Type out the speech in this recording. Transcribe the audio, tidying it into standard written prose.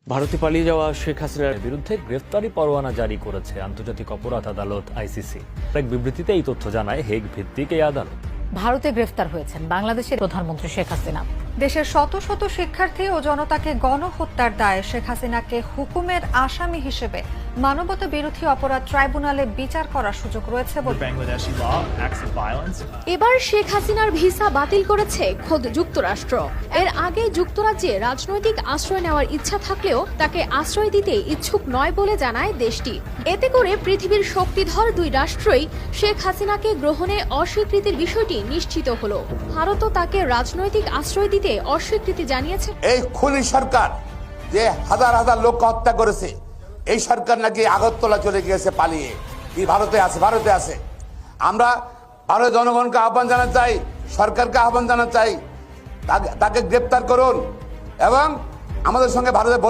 ভারতে পালিয়ে যাওয়া শেখ হাসিনার বিরুদ্ধে গ্রেফতারি পরোয়ানা জারি করেছে আন্তর্জাতিক অপরাধ আদালত আইসিসি। এক বিবৃতিতে এই তথ্য জানায় হেগ ভিত্তিক এই আদালত। ভারতে গ্রেফতার হয়েছেন বাংলাদেশের প্রধানমন্ত্রী শেখ হাসিনা। দেশের শত শত শিক্ষার্থী ও জনতাকে গণহত্যার দায়ে শেখ হাসিনাকে হুকুমের আসামি হিসেবে মানবতা বিরোধী অপরাধ ট্রাইব্যুনালে বিচার করার সুযোগ রয়েছে বলে এবার শেখ হাসিনার ভিসা বাতিল করেছে খোদ যুক্তরাষ্ট্র। এর আগে যুক্তরাজ্যে রাজনৈতিক আশ্রয় নেওয়ার ইচ্ছা থাকলেও তাকে আশ্রয় দিতে ইচ্ছুক নয় বলে জানায় দেশটি। এতে করে পৃথিবীর শক্তিধর দুই রাষ্ট্রই শেখ হাসিনাকে গ্রহণে অস্বীকৃতির বিষয়টি নিশ্চিত হলো। ভারতও তাকে রাজনৈতিক আশ্রয় দিতে অস্বীকৃতি জানিয়েছে। এই খুনি সরকার যে হাজার হাজার লোককে হত্যা করেছে, এই সরকার নাকি আগরতলা চলে গিয়েছে পালিয়ে, ভারতে আছে। আমরা ভারতের জনগণকে আহ্বান জানাতে চাই, সরকারকে আহ্বান জানাতে চাই, তাকে গ্রেপ্তার করুন এবং আমাদের সঙ্গে ভারতের